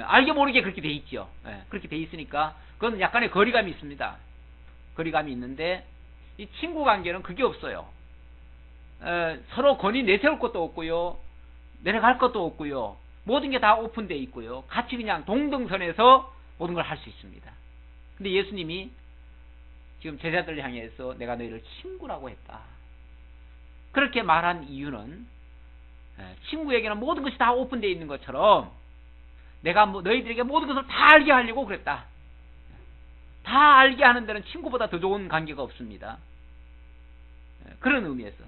알게 모르게 그렇게 돼 있죠. 그렇게 돼 있으니까 그건 약간의 거리감이 있습니다. 거리감이 있는데 이 친구관계는 그게 없어요. 서로 권위 내세울 것도 없고요. 내려갈 것도 없고요. 모든 게 다 오픈되어 있고요. 같이 그냥 동등선에서 모든 걸 할 수 있습니다. 근데 예수님이 지금 제자들 향해서 내가 너희를 친구라고 했다. 그렇게 말한 이유는 친구에게는 모든 것이 다 오픈되어 있는 것처럼 내가 너희들에게 모든 것을 다 알게 하려고 그랬다. 다 알게 하는 데는 친구보다 더 좋은 관계가 없습니다. 그런 의미에서.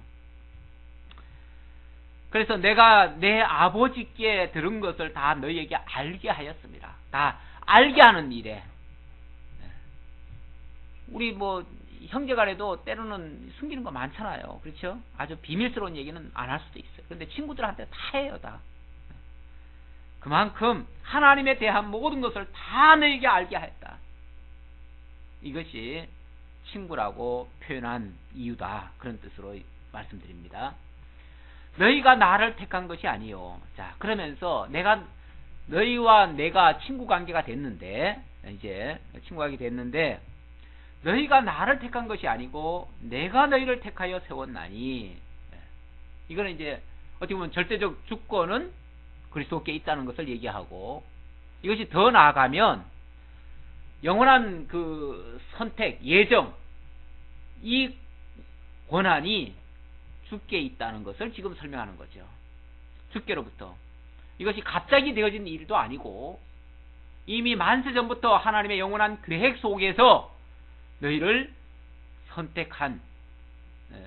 그래서 내가 내 아버지께 들은 것을 다 너희에게 알게 하였습니다. 다 알게 하는 일에. 우리 형제간에도 때로는 숨기는 거 많잖아요. 그렇죠? 아주 비밀스러운 얘기는 안 할 수도 있어요. 그런데 친구들한테 다 해요, 다. 그만큼 하나님에 대한 모든 것을 다 너희에게 알게 하였다. 이것이 친구라고 표현한 이유다. 그런 뜻으로 말씀드립니다. 너희가 나를 택한 것이 아니요. 자, 그러면서 너희와 내가 친구 관계가 됐는데, 이제 친구 관계 됐는데, 너희가 나를 택한 것이 아니고 내가 너희를 택하여 세웠나니. 이거는 이제 어떻게 보면 절대적 주권은 그리스도께 있다는 것을 얘기하고, 이것이 더 나아가면 영원한 그 선택, 예정, 이 권한이 주께 있다는 것을 지금 설명하는 거죠. 주께로부터. 이것이 갑자기 되어진 일도 아니고 이미 만세 전부터 하나님의 영원한 계획 속에서 너희를 선택한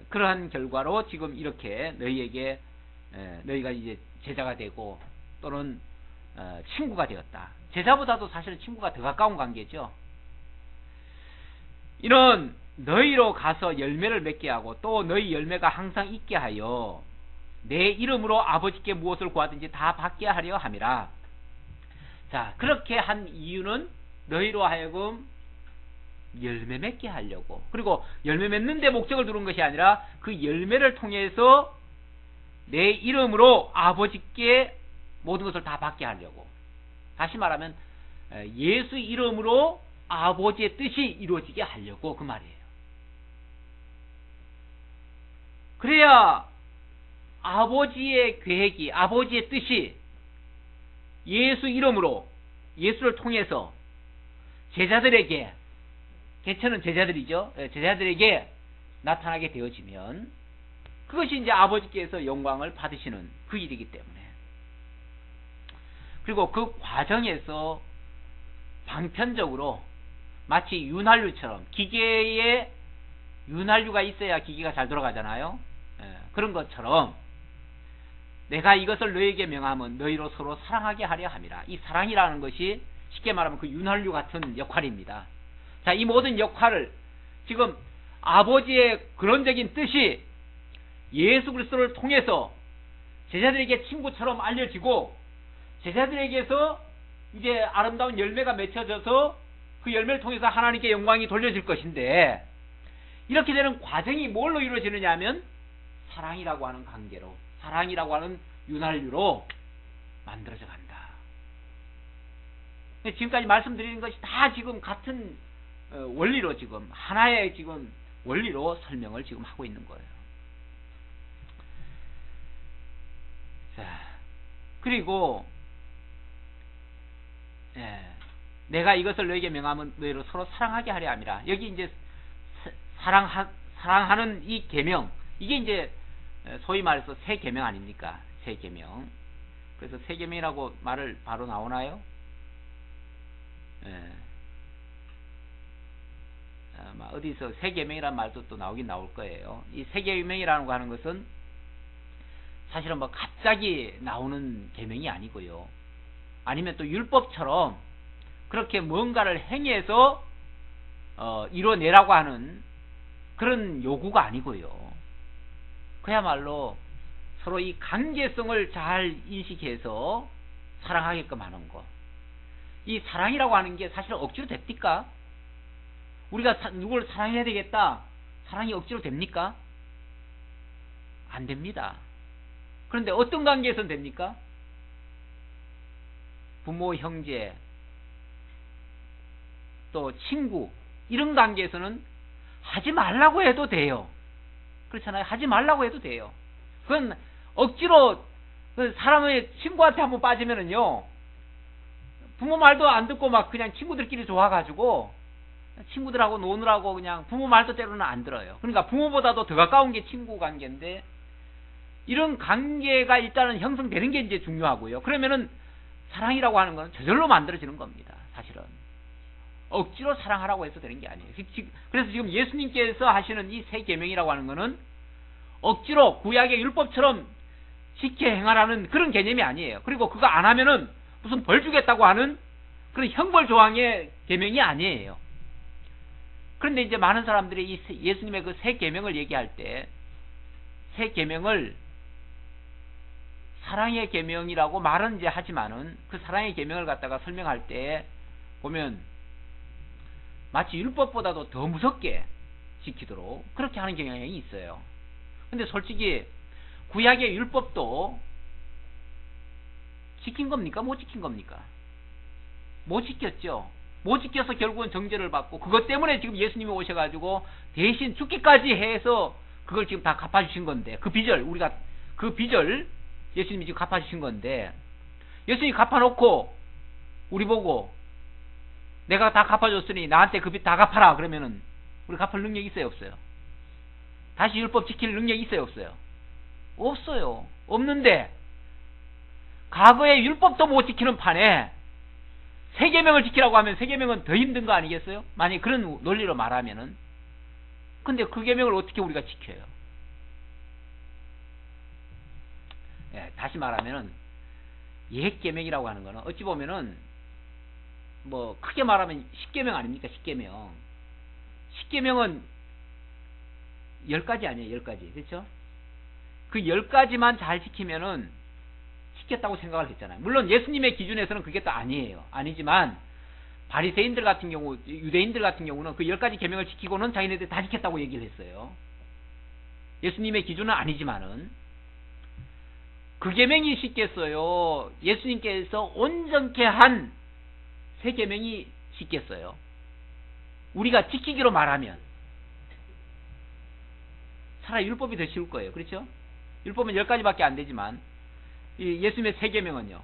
그러한 결과로 지금 이렇게 너희에게 너희가 이제 제자가 되고 또는 친구가 되었다. 제자보다도 사실은 친구가 더 가까운 관계죠. 이런 너희로 가서 열매를 맺게 하고 또 너희 열매가 항상 있게 하여 내 이름으로 아버지께 무엇을 구하든지 다 받게 하려 함이라. 자, 그렇게 한 이유는 너희로 하여금 열매 맺게 하려고. 그리고 열매 맺는 데 목적을 두는 것이 아니라 그 열매를 통해서 내 이름으로 아버지께 모든 것을 다 받게 하려고. 다시 말하면 예수 이름으로 아버지의 뜻이 이루어지게 하려고 그 말이에요. 그래야 아버지의 계획이, 아버지의 뜻이 예수 이름으로, 예수를 통해서 제자들에게, 개천은 제자들이죠. 제자들에게 나타나게 되어지면 그것이 이제 아버지께서 영광을 받으시는 그 일이기 때문에. 그리고 그 과정에서 방편적으로 마치 윤활유처럼, 기계에 윤활유가 있어야 기계가 잘 돌아가잖아요. 그런 것처럼 내가 이것을 너희에게 명하면 너희로 서로 사랑하게 하려 함이라. 이 사랑이라는 것이 쉽게 말하면 그 윤활유 같은 역할입니다. 자, 이 모든 역할을 지금 아버지의 근원적인 뜻이 예수 그리스도를 통해서 제자들에게 친구처럼 알려지고 제자들에게서 이제 아름다운 열매가 맺혀져서 그 열매를 통해서 하나님께 영광이 돌려질 것인데, 이렇게 되는 과정이 뭘로 이루어지느냐 하면 사랑이라고 하는 관계로, 사랑이라고 하는 윤활유로 만들어져 간다. 지금까지 말씀드리는 것이 다 지금 같은 원리로, 지금 하나의 지금 원리로 설명을 지금 하고 있는 거예요. 자, 그리고 내가 이것을 너에게 명하면 너희로 서로 사랑하게 하려 함이라. 여기 이제 사랑하는 이 계명, 이게 이제 소위 말해서 새 계명 아닙니까? 새 계명. 그래서 새 계명이라고 말을 바로 나오나요? 아마 어디서 새 계명이라는 말도 또 나오긴 나올 거예요. 이 새 계명이라는 거 하는 것은 사실은 뭐 갑자기 나오는 계명이 아니고요. 아니면 또 율법처럼 그렇게 뭔가를 행해서 이뤄내라고 하는 그런 요구가 아니고요. 그야말로 서로 이 관계성을 잘 인식해서 사랑하게끔 하는 것. 이 사랑이라고 하는 게 사실은 억지로 됩니까? 우리가 누구를 사랑해야 되겠다. 사랑이 억지로 됩니까? 안 됩니다. 그런데 어떤 관계에서는 됩니까? 부모, 형제, 또 친구, 이런 관계에서는 하지 말라고 해도 돼요. 그렇잖아요. 하지 말라고 해도 돼요. 그건 억지로 사람의 친구한테 한번 빠지면은요, 부모 말도 안 듣고 막 그냥 친구들끼리 좋아가지고 친구들하고 노느라고 그냥 부모 말도 때로는 안 들어요. 그러니까 부모보다도 더 가까운 게 친구 관계인데, 이런 관계가 일단은 형성되는 게 이제 중요하고요. 그러면은 사랑이라고 하는 건 저절로 만들어지는 겁니다. 사실은 억지로 사랑하라고 해서 되는 게 아니에요. 그래서 지금 예수님께서 하시는 이 세 계명이라고 하는 거는 억지로 구약의 율법처럼 지켜 행하라는 그런 개념이 아니에요. 그리고 그거 안 하면은 무슨 벌 주겠다고 하는 그런 형벌 조항의 계명이 아니에요. 그런데 이제 많은 사람들이 이 예수님의 그 세 계명을 얘기할 때 세 계명을 사랑의 계명이라고 말은 이제 하지만은 그 사랑의 계명을 갖다가 설명할 때 보면 마치 율법보다도 더 무섭게 지키도록 그렇게 하는 경향이 있어요. 근데 솔직히 구약의 율법도 지킨 겁니까? 못 지킨 겁니까? 못 지켰죠. 못 지켜서 결국은 정죄를 받고, 그것 때문에 지금 예수님이 오셔가지고 대신 죽기까지 해서 그걸 지금 다 갚아주신 건데, 그 빚을 예수님이 지금 갚아주신 건데, 예수님이 갚아놓고 우리 보고 내가 다 갚아줬으니 나한테 그 빚 다 갚아라 그러면은 우리 갚을 능력이 있어요, 없어요? 다시 율법 지킬 능력이 있어요, 없어요? 없어요. 없는데 과거의 율법도 못 지키는 판에 세 계명을 지키라고 하면 세 계명은 더 힘든 거 아니겠어요? 만약 그런 논리로 말하면은. 근데 그 계명을 어떻게 우리가 지켜요? 예, 다시 말하면은 옛 계명이라고 하는 거는 어찌 보면은 뭐 크게 말하면 10계명 아닙니까? 10계명. 10계명은 10가지 아니에요, 10가지. 그렇죠? 그 10가지만 잘 지키면은 지켰다고 생각을 했잖아요. 물론 예수님의 기준에서는 그게 또 아니에요. 아니지만 바리새인들 같은 경우, 유대인들 같은 경우는 그 10가지 계명을 지키고는 자기네들 다 지켰다고 얘기를 했어요. 예수님의 기준은 아니지만은 그 계명이 쉽겠어요? 예수님께서 온전케 한 세 계명이 쉽겠어요? 우리가 지키기로 말하면 차라리 율법이 더 쉬울 거예요. 그렇죠? 율법은 10가지밖에 안 되지만 이 예수님의 세 계명은요,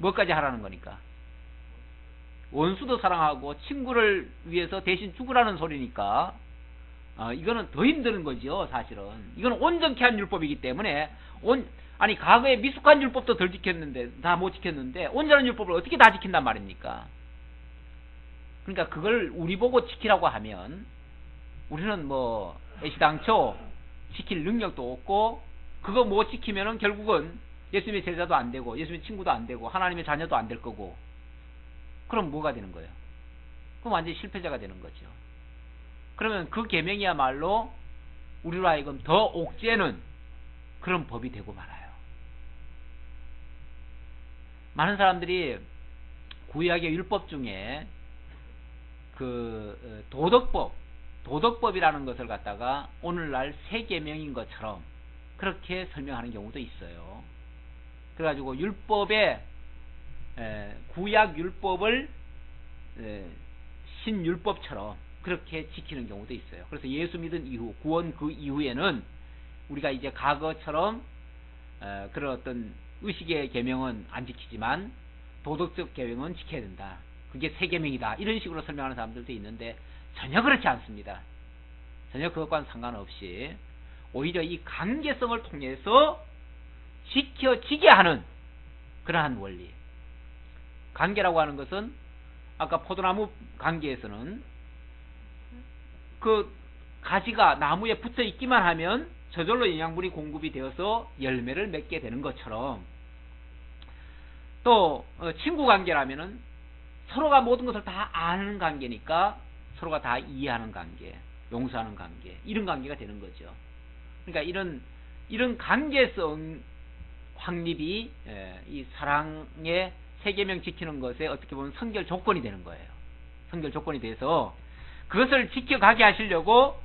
뭐까지 하라는 거니까? 원수도 사랑하고 친구를 위해서 대신 죽으라는 소리니까 이거는 더 힘드는 거죠. 사실은 이건 온전케 한 율법이기 때문에 아니 과거에 미숙한 율법도 덜 지켰는데, 다 못 지켰는데 온전한 율법을 어떻게 다 지킨단 말입니까? 그러니까 그걸 우리 보고 지키라고 하면 우리는 뭐 애시당초 지킬 능력도 없고, 그거 못 지키면은 결국은 예수님의 제자도 안 되고 예수님의 친구도 안 되고 하나님의 자녀도 안 될 거고, 그럼 뭐가 되는 거예요? 그럼 완전히 실패자가 되는 거죠. 그러면 그 계명이야말로 우리로 하여금 더 옥죄는 그런 법이 되고 말아요. 많은 사람들이 구약의 율법 중에 그 도덕법이라는 것을 갖다가 오늘날 세 계명인 것처럼 그렇게 설명하는 경우도 있어요. 그래가지고 구약 율법을 신율법처럼 그렇게 지키는 경우도 있어요. 그래서 예수 믿은 이후, 구원 그 이후에는 우리가 이제 과거처럼 그런 어떤 의식의 계명은 안 지키지만 도덕적 계명은 지켜야 된다. 그게 세 계명이다. 이런 식으로 설명하는 사람들도 있는데 전혀 그렇지 않습니다. 전혀 그것과는 상관없이 오히려 이 관계성을 통해서 지켜지게 하는 그러한 원리. 관계라고 하는 것은 아까 포도나무 관계에서는 그 가지가 나무에 붙어 있기만 하면 저절로 영양분이 공급이 되어서 열매를 맺게 되는 것처럼, 또 친구 관계라면은 서로가 모든 것을 다 아는 관계니까 서로가 다 이해하는 관계, 용서하는 관계, 이런 관계가 되는 거죠. 그러니까 이런 관계성 확립이 이 사랑의 세 계명 지키는 것에 어떻게 보면 선결 조건이 되는 거예요. 선결 조건이 돼서 그것을 지켜가게 하시려고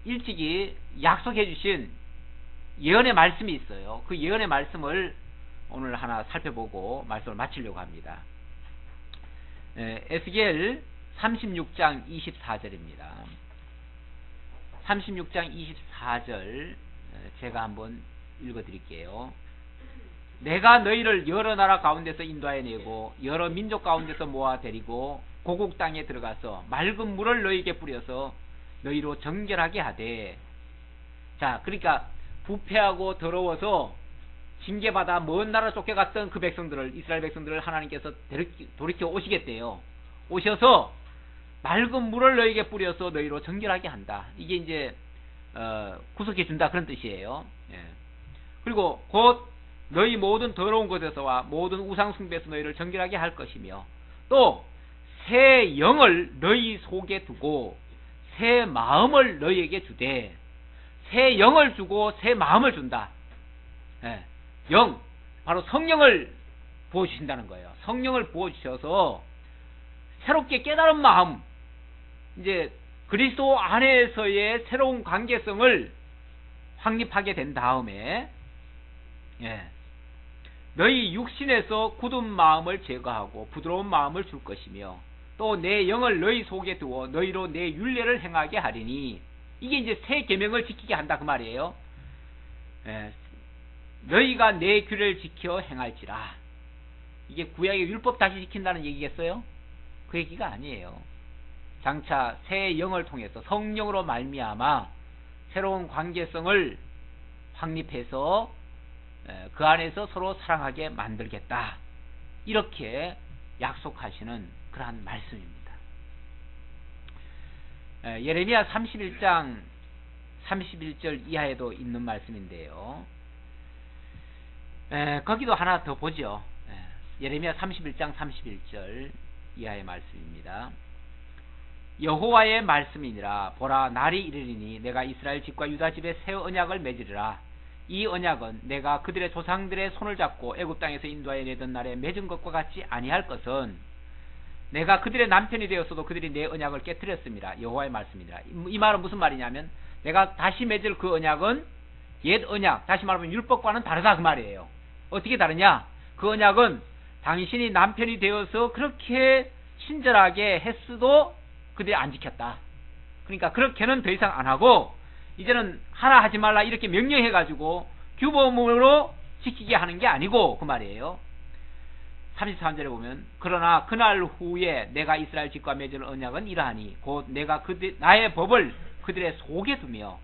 일찍이 약속해 주신 예언의 말씀이 있어요. 그 예언의 말씀을 오늘 하나 살펴보고 말씀을 마치려고 합니다. 에스겔 36장 24절입니다. 36장 24절 제가 한번 읽어드릴게요. 내가 너희를 여러 나라 가운데서 인도하여 내고 여러 민족 가운데서 모아 데리고 고국 땅에 들어가서 맑은 물을 너희에게 뿌려서 너희로 정결하게 하되. 자, 그러니까 부패하고 더러워서 징계받아 먼 나라 쫓겨갔던 그 백성들을, 이스라엘 백성들을 하나님께서 돌이켜 오시겠대요. 오셔서 맑은 물을 너희에게 뿌려서 너희로 정결하게 한다. 이게 이제 구속해 준다, 그런 뜻이에요. 예. 그리고 곧 너희 모든 더러운 것에서와 모든 우상 숭배에서 너희를 정결하게 할 것이며, 또 새 영을 너희 속에 두고 새 마음을 너희에게 주되. 새 영을 주고 새 마음을 준다. 예. 영, 바로 성령을 부어주신다는 거예요. 성령을 부어주셔서 새롭게 깨달은 마음, 이제 그리스도 안에서의 새로운 관계성을 확립하게 된 다음에, 예, 너희 육신에서 굳은 마음을 제거하고 부드러운 마음을 줄 것이며, 또 내 영을 너희 속에 두어 너희로 내 율례를 행하게 하리니. 이게 이제 새 계명을 지키게 한다, 그 말이에요. 예, 너희가 내 규례를 지켜 행할지라. 이게 구약의 율법 다시 지킨다는 얘기겠어요? 그 얘기가 아니에요. 장차 새 영을 통해서 성령으로 말미암아 새로운 관계성을 확립해서 그 안에서 서로 사랑하게 만들겠다, 이렇게 약속하시는 그러한 말씀입니다. 예레미야 31장 31절 이하에도 있는 말씀인데요. 거기도 하나 더 보죠. 예레미야 31장 31절 이하의 말씀입니다. 여호와의 말씀이니라. 보라, 날이 이르리니 내가 이스라엘 집과 유다 집에 새 언약을 맺으리라. 이 언약은 내가 그들의 조상들의 손을 잡고 애굽 땅에서 인도하여 내던 날에 맺은 것과 같이 아니할 것은, 내가 그들의 남편이 되었어도 그들이 내 언약을 깨뜨렸습니다. 여호와의 말씀이니라. 이 말은 무슨 말이냐면, 내가 다시 맺을 그 언약은 옛 언약, 다시 말하면 율법과는 다르다, 그 말이에요. 어떻게 다르냐? 그 언약은 당신이 남편이 되어서 그렇게 친절하게 했어도 그들이 안 지켰다. 그러니까 그렇게는 더 이상 안 하고 이제는 하나 하지 말라 이렇게 명령해가지고 규범으로 지키게 하는 게 아니고, 그 말이에요. 33절에 보면, 그러나 그날 후에 내가 이스라엘 집과 맺을 언약은 이러하니 곧 내가 나의 법을 그들의 속에 두며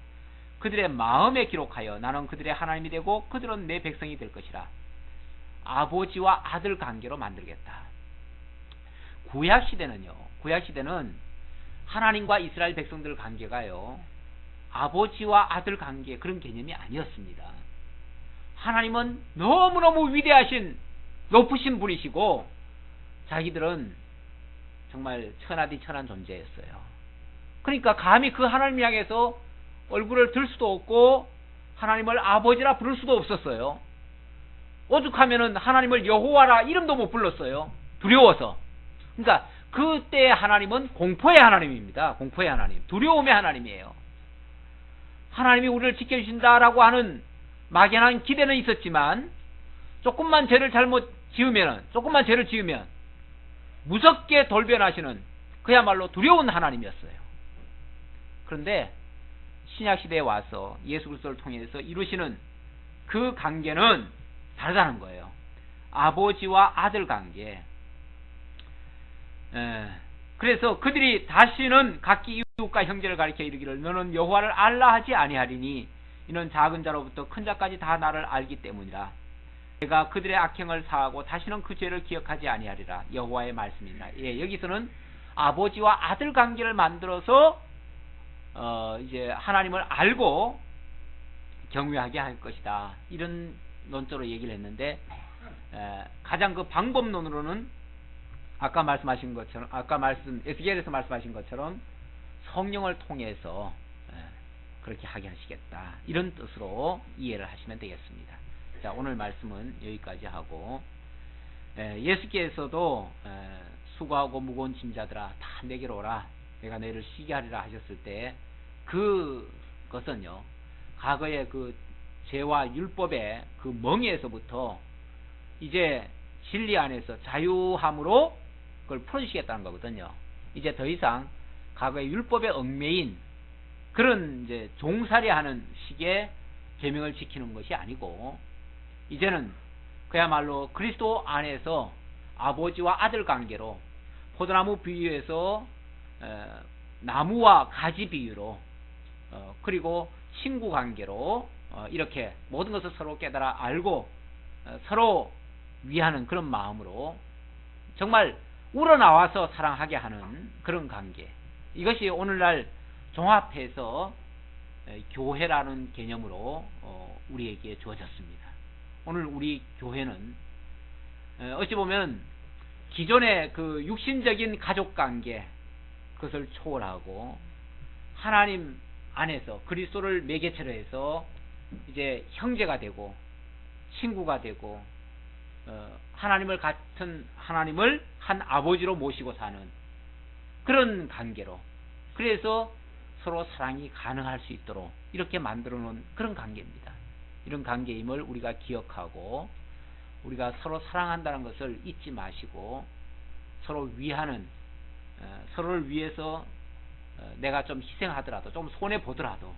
그들의 마음에 기록하여 나는 그들의 하나님이 되고 그들은 내 백성이 될 것이라. 아버지와 아들 관계로 만들겠다. 구약시대는요, 구약시대는 하나님과 이스라엘 백성들 관계가요, 아버지와 아들 관계, 그런 개념이 아니었습니다. 하나님은 너무너무 위대하신 높으신 분이시고 자기들은 정말 천하디 천한 존재였어요. 그러니까 감히 그 하나님 향해서 얼굴을 들 수도 없고 하나님을 아버지라 부를 수도 없었어요. 오죽하면은 하나님을 여호와라 이름도 못 불렀어요. 두려워서. 그러니까 그때 하나님은 공포의 하나님입니다. 공포의 하나님, 두려움의 하나님이에요. 하나님이 우리를 지켜주신다라고 하는 막연한 기대는 있었지만 조금만 죄를 조금만 죄를 지으면 무섭게 돌변하시는 그야말로 두려운 하나님이었어요. 그런데 신약시대에 와서 예수 그리스도를 통해서 이루시는 그 관계는 다르다는 거예요. 아버지와 아들 관계. 그래서 그들이 다시는 각기 이웃과 형제를 가리켜 이르기를 너는 여호와를 알라 하지 아니하리니 이는 작은 자로부터 큰 자까지 다 나를 알기 때문이라. 내가 그들의 악행을 사하고 다시는 그 죄를 기억하지 아니하리라. 여호와의 말씀이니라. 예, 여기서는 아버지와 아들 관계를 만들어서 이제 하나님을 알고 경외하게 할 것이다, 이런 논조로 얘기를 했는데, 가장 그 방법론으로는 아까 말씀하신 것처럼, 에스겔에서 말씀하신 것처럼 성령을 통해서 그렇게 하게 하시겠다, 이런 뜻으로 이해를 하시면 되겠습니다. 자, 오늘 말씀은 여기까지 하고, 예수께서도 수고하고 무거운 짐자들아 다 내게로 오라 내가 너희를 쉬게 하리라 하셨을 때 그것은요 과거의 그 죄와 율법의 그 멍에서부터 이제 진리 안에서 자유함으로 그걸 풀어주시겠다는 거거든요. 이제 더 이상 과거의 율법의 얽매인 그런 이제 종살이하는 식의 계명을 지키는 것이 아니고 이제는 그야말로 그리스도 안에서 아버지와 아들 관계로 포도나무 비유에서 나무와 가지 비유로 그리고 친구 관계로 이렇게 모든 것을 서로 깨달아 알고 서로 위하는 그런 마음으로 정말 우러나와서 사랑하게 하는 그런 관계, 이것이 오늘날 종합해서 교회라는 개념으로 우리에게 주어졌습니다. 오늘 우리 교회는 어찌 보면 기존의 그 육신적인 가족관계 그것을 초월하고 하나님 안에서 그리스도를 매개체로 해서 이제 형제가 되고 친구가 되고 하나님을 같은 하나님을 한 아버지로 모시고 사는 그런 관계로, 그래서 서로 사랑이 가능할 수 있도록 이렇게 만들어 놓은 그런 관계입니다. 이런 관계임을 우리가 기억하고 우리가 서로 사랑한다는 것을 잊지 마시고 서로 위하는, 서로를 위해서 내가 좀 희생하더라도 좀 손해보더라도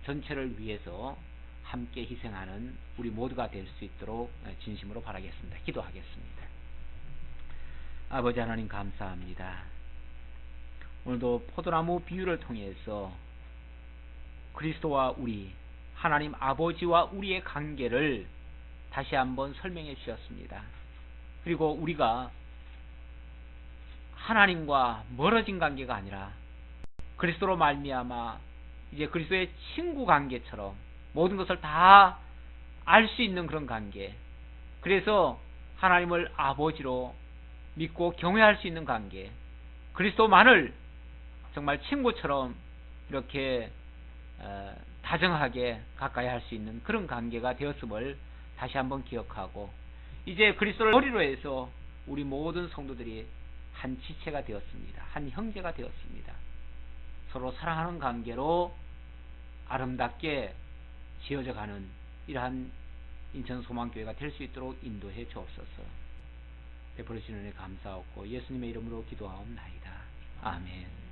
전체를 위해서 함께 희생하는 우리 모두가 될 수 있도록 진심으로 바라겠습니다. 기도하겠습니다. 아버지 하나님 감사합니다. 오늘도 포도나무 비유를 통해서 그리스도와 우리 하나님 아버지와 우리의 관계를 다시 한번 설명해 주셨습니다. 그리고 우리가 하나님과 멀어진 관계가 아니라 그리스도로 말미암아 이제 그리스도의 친구 관계처럼 모든 것을 다 알 수 있는 그런 관계, 그래서 하나님을 아버지로 믿고 경외할 수 있는 관계, 그리스도만을 정말 친구처럼 이렇게 다정하게 가까이 할 수 있는 그런 관계가 되었음을 다시 한번 기억하고 이제 그리스도를 머리로 해서 우리 모든 성도들이 한 지체가 되었습니다. 한 형제가 되었습니다. 서로 사랑하는 관계로 아름답게 지어져 가는 이러한 인천소망교회가 될 수 있도록 인도해 주옵소서. 베풀어 주시는 은혜 감사하고 예수님의 이름으로 기도하옵나이다. 아멘.